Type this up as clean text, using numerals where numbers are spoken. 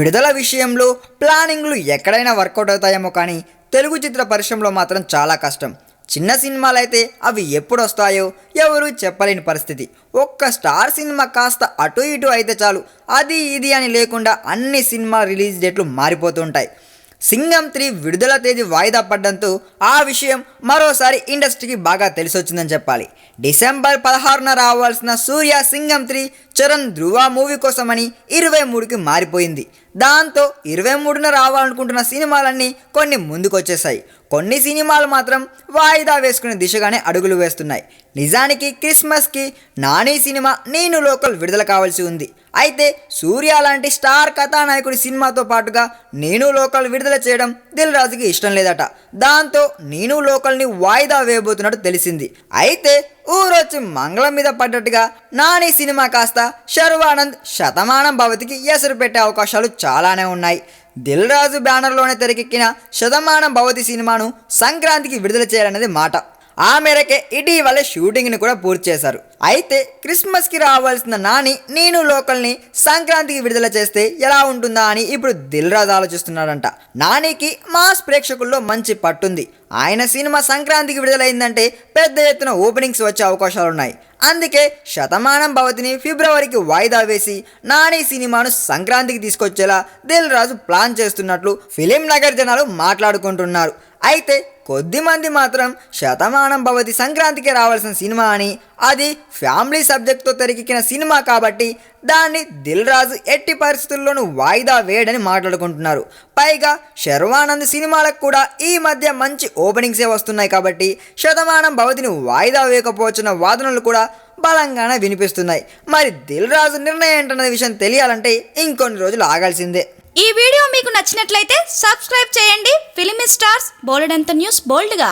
విడుదల విషయంలో ప్లానింగ్లు ఎక్కడైనా వర్కౌట్ అవుతాయేమో కానీ తెలుగు చిత్ర పరిశ్రమలో మాత్రం చాలా కష్టం. చిన్న సినిమాలైతే అవి ఎప్పుడు వస్తాయో ఎవరు చెప్పలేని పరిస్థితి. ఒక్క స్టార్ సినిమా కాస్త అటు ఇటు అయితే చాలు, అది ఇది అని లేకుండా అన్ని సినిమా రిలీజ్ డేట్లు మారిపోతుంటాయి. సింగం 3 విడుదల తేదీ వాయిదా పడడంతో ఆ విషయం మరోసారి ఇండస్ట్రీకి బాగా తెలిసొచ్చిందని చెప్పాలి. డిసెంబర్ 16న రావాల్సిన సూర్య సింగం 3 చరణ్ ధృవ మూవీ కోసమని 23కి మారిపోయింది. దాంతో 23న రావాలనుకుంటున్న సినిమాలన్నీ కొన్ని ముందుకొచ్చేసాయి. కొన్ని సినిమాలు మాత్రం వాయిదా వేసుకునే దిశగానే అడుగులు వేస్తున్నాయి. నిజానికి క్రిస్మస్కి నాని సినిమా నేను లోకల్ విడుదల కావాల్సి ఉంది. అయితే సూర్య లాంటి స్టార్ కథానాయకుడి సినిమాతో పాటుగా నేను లోకల్ విడుదల చేయడం దిల్ రాజుకి ఇష్టం లేదట. దాంతో నేను లోకల్ని వాయిదా వేయబోతున్నట్టు తెలిసింది. అయితే ఊరొచ్చి మంగళం మీద పడ్డట్టుగా నాని సినిమా కాస్త శర్వానంద్ శతమానం భవతికి ఎసరు పెట్టే అవకాశాలు చాలానే ఉన్నాయి. దిల్ రాజు బ్యానర్లోనే తెరకెక్కిన శతమానం భవతి సినిమాను సంక్రాంతికి విడుదల చేయాలనేది మాట. ఆ మేరకే ఇటీవలే షూటింగ్ని కూడా పూర్తి చేశారు. అయితే క్రిస్మస్కి రావాల్సిన నాని నేను లోకల్ని సంక్రాంతికి విడుదల చేస్తే ఎలా ఉంటుందా అని ఇప్పుడు దిల్ రాజు ఆలోచిస్తున్నాడంట. నానికి మాస్ ప్రేక్షకుల్లో మంచి పట్టుంది. ఆయన సినిమా సంక్రాంతికి విడుదలైందంటే పెద్ద ఎత్తున ఓపెనింగ్స్ వచ్చే అవకాశాలున్నాయి. అందుకే శతమానం భవతిని ఫిబ్రవరికి వాయిదా వేసి నాని సినిమాను సంక్రాంతికి తీసుకొచ్చేలా దిల్ రాజు ప్లాన్ చేస్తున్నట్లు ఫిలిం నగర్ జనాలు మాట్లాడుకుంటున్నారు. అయితే కొద్దిమంది మాత్రం శతమానం భవతి సంక్రాంతికి రావాల్సిన సినిమా అని, అది ఫ్యామిలీ సబ్జెక్ట్తో తెరకెక్కిన సినిమా కాబట్టి దాన్ని దిల్ రాజు ఎట్టి పరిస్థితుల్లోనూ వాయిదా వేయడని మాట్లాడుకుంటున్నారు. పైగా శర్వానంద్ సినిమాలకు కూడా ఈ మధ్య మంచి ఓపెనింగ్సే వస్తున్నాయి కాబట్టి శతమానం భవతిని వాయిదా వేయకపోవచ్చున్న వాదనలు కూడా బలంగానే వినిపిస్తున్నాయి. మరి దిల్ రాజు నిర్ణయం ఏంటన్న విషయం తెలియాలంటే ఇంకొన్ని రోజులు ఆగాల్సిందే. ఈ వీడియో మీకు నచ్చినట్లయితే సబ్స్క్రైబ్ చేయండి. ఫిలిమి స్టార్స్ బోలెడంత న్యూస్ బోల్డ్గా.